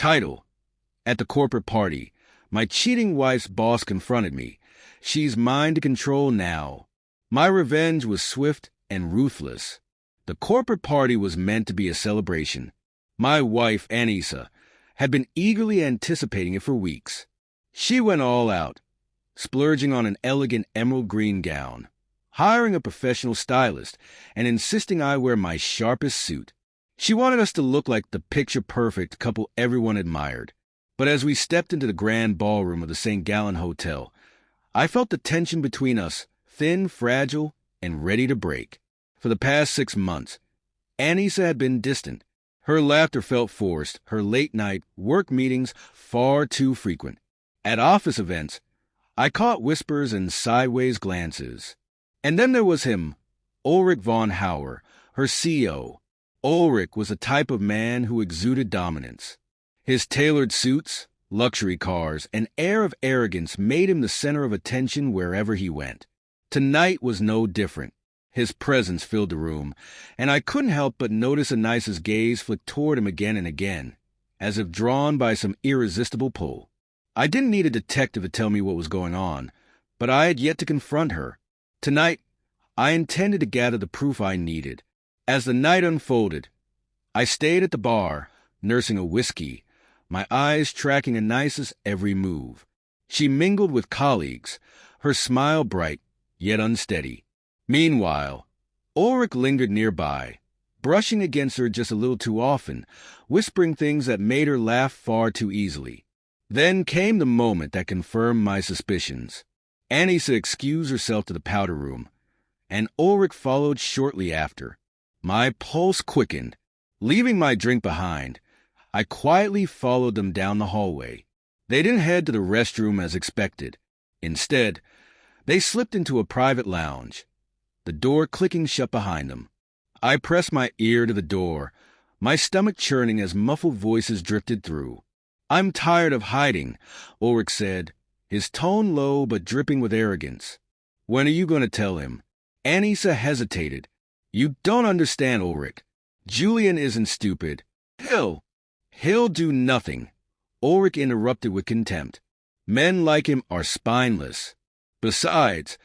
Title: At the corporate party, my cheating wife's boss confronted me. She's mine to control now. My revenge was swift and ruthless. The corporate party was meant to be a celebration. My wife, Anissa, had been eagerly anticipating it for weeks. She went all out, splurging on an elegant emerald green gown, hiring a professional stylist, and insisting I wear my sharpest suit. She wanted us to look like the picture-perfect couple everyone admired. But as we stepped into the grand ballroom of the St. Gallen Hotel, I felt the tension between us, thin, fragile, and ready to break. For the past 6 months, Anissa had been distant. Her laughter felt forced, her late-night work meetings far too frequent. At office events, I caught whispers and sideways glances. And then there was him, Ulrich von Hauer, her CEO. Ulrich was a type of man who exuded dominance. His tailored suits, luxury cars, and air of arrogance made him the center of attention wherever he went. Tonight was no different. His presence filled the room, and I couldn't help but notice Anissa's gaze flick toward him again and again, as if drawn by some irresistible pull. I didn't need a detective to tell me what was going on, but I had yet to confront her. Tonight, I intended to gather the proof I needed. As the night unfolded, I stayed at the bar, nursing a whiskey, my eyes tracking Anissa's every move. She mingled with colleagues, her smile bright, yet unsteady. Meanwhile, Ulrich lingered nearby, brushing against her just a little too often, whispering things that made her laugh far too easily. Then came the moment that confirmed my suspicions. Anissa excused herself to the powder room, and Ulrich followed shortly after. My pulse quickened. Leaving my drink behind, I quietly followed them down the hallway. They didn't head to the restroom as expected. Instead, they slipped into a private lounge, the door clicking shut behind them. I pressed my ear to the door, my stomach churning as muffled voices drifted through. "I'm tired of hiding," Ulrich said, his tone low but dripping with arrogance. "When are you going to tell him?" Anissa hesitated. "You don't understand, Ulrich. Julian isn't stupid. He'll do nothing," Ulrich interrupted with contempt. "Men like him are spineless. Besides,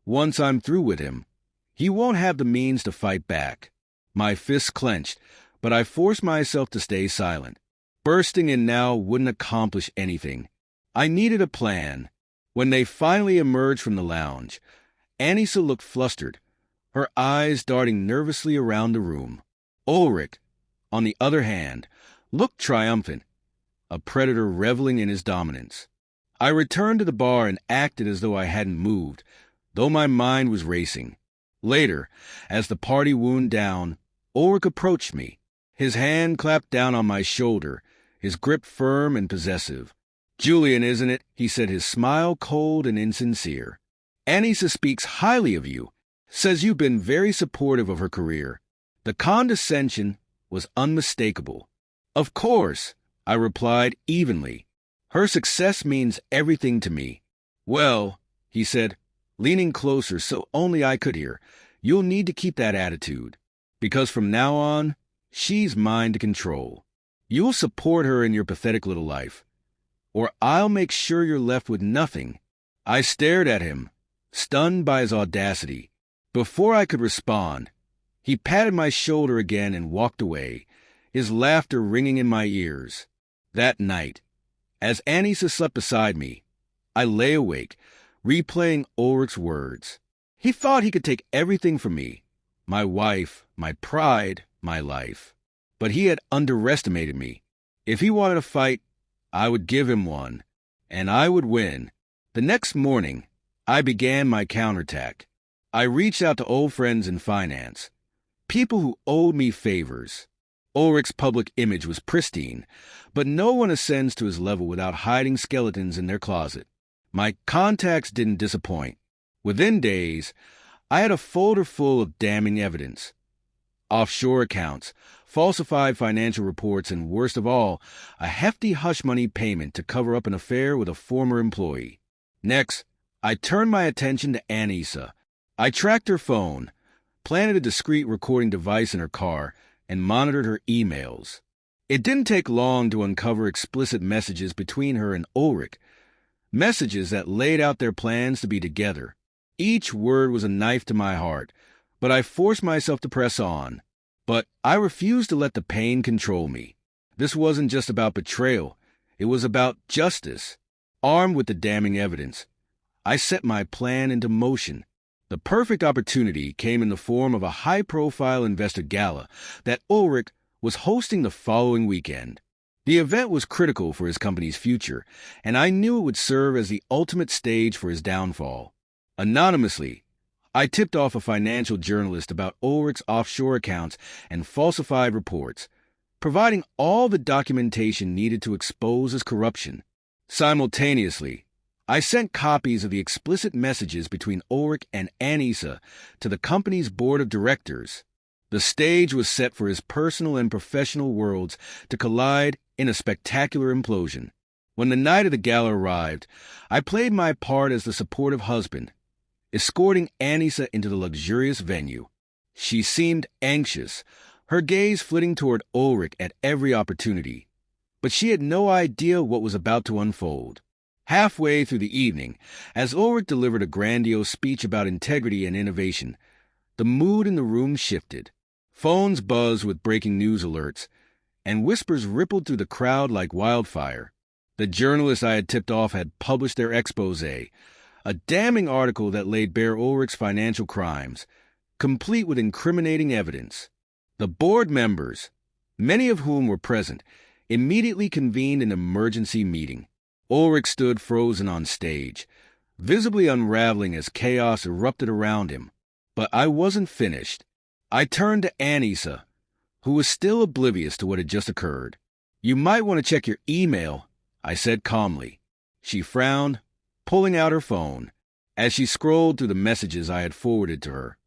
once I'm through with him, he won't have the means to fight back." My fists clenched, but I forced myself to stay silent. Bursting in now wouldn't accomplish anything. I needed a plan. When they finally emerged from the lounge, Anissa looked flustered, her eyes darting nervously around the room. Ulrich, on the other hand, looked triumphant, a predator reveling in his dominance. I returned to the bar and acted as though I hadn't moved, though my mind was racing. Later, as the party wound down, Ulrich approached me. His hand clapped down on my shoulder, his grip firm and possessive. "Julian, isn't it?" he said, his smile cold and insincere. "Anissa speaks highly of you, says you've been very supportive of her career." The condescension was unmistakable. "Of course," I replied evenly. "Her success means everything to me." "Well," he said, leaning closer so only I could hear, "you'll need to keep that attitude, because from now on, she's mine to control. You'll support her in your pathetic little life, or I'll make sure you're left with nothing." I stared at him, stunned by his audacity. Before I could respond, he patted my shoulder again and walked away, his laughter ringing in my ears. That night, as Anissa slept beside me, I lay awake, replaying Ulrich's words. He thought he could take everything from me, my wife, my pride, my life. But he had underestimated me. If he wanted a fight, I would give him one, and I would win. The next morning, I began my counterattack. I reached out to old friends in finance, people who owed me favors. Ulrich's public image was pristine, but no one ascends to his level without hiding skeletons in their closet. My contacts didn't disappoint. Within days, I had a folder full of damning evidence. Offshore accounts, falsified financial reports, and worst of all, a hefty hush-money payment to cover up an affair with a former employee. Next, I turned my attention to Anissa. I tracked her phone, planted a discreet recording device in her car, and monitored her emails. It didn't take long to uncover explicit messages between her and Ulrich, messages that laid out their plans to be together. Each word was a knife to my heart, but I forced myself to press on. But I refused to let the pain control me. This wasn't just about betrayal. It was about justice. Armed with the damning evidence, I set my plan into motion. The perfect opportunity came in the form of a high-profile investor gala that Ulrich was hosting the following weekend. The event was critical for his company's future, and I knew it would serve as the ultimate stage for his downfall. Anonymously, I tipped off a financial journalist about Ulrich's offshore accounts and falsified reports, providing all the documentation needed to expose his corruption. Simultaneously, I sent copies of the explicit messages between Ulrich and Anissa to the company's board of directors. The stage was set for his personal and professional worlds to collide in a spectacular implosion. When the night of the gala arrived, I played my part as the supportive husband, escorting Anissa into the luxurious venue. She seemed anxious, her gaze flitting toward Ulrich at every opportunity. But she had no idea what was about to unfold. Halfway through the evening, as Ulrich delivered a grandiose speech about integrity and innovation, the mood in the room shifted. Phones buzzed with breaking news alerts, and whispers rippled through the crowd like wildfire. The journalists I had tipped off had published their exposé, a damning article that laid bare Ulrich's financial crimes, complete with incriminating evidence. The board members, many of whom were present, immediately convened an emergency meeting. Ulrich stood frozen on stage, visibly unraveling as chaos erupted around him. But I wasn't finished. I turned to Anissa, who was still oblivious to what had just occurred. "You might want to check your email," I said calmly. She frowned, pulling out her phone, as she scrolled through the messages I had forwarded to her.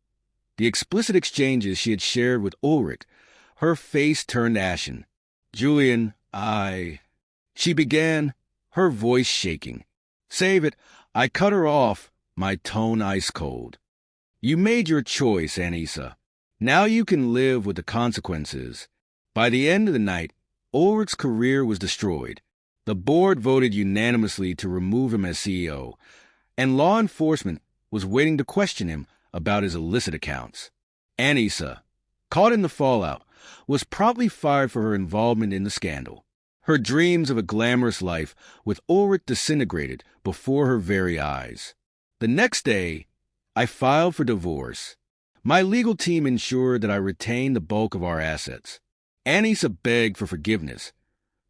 The explicit exchanges she had shared with Ulrich. Her face turned ashen. "Julian, She began, her voice shaking. "Save it." I cut her off, my tone ice cold. "You made your choice, Anissa. Now you can live with the consequences." By the end of the night, Ulrich's career was destroyed. The board voted unanimously to remove him as CEO, and law enforcement was waiting to question him about his illicit accounts. Anissa, caught in the fallout, was promptly fired for her involvement in the scandal. Her dreams of a glamorous life with Ulrich disintegrated before her very eyes. The next day, I filed for divorce. My legal team ensured that I retained the bulk of our assets. Anissa begged for forgiveness,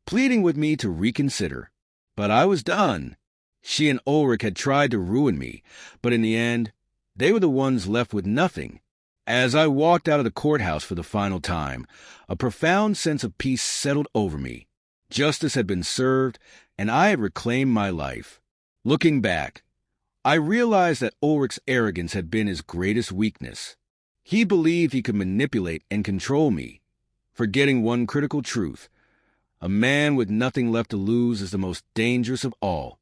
pleading with me to reconsider. But I was done. She and Ulrich had tried to ruin me, but in the end, they were the ones left with nothing. As I walked out of the courthouse for the final time, a profound sense of peace settled over me. Justice had been served, and I had reclaimed my life. Looking back, I realized that Ulrich's arrogance had been his greatest weakness. He believed he could manipulate and control me, forgetting one critical truth: a man with nothing left to lose is the most dangerous of all.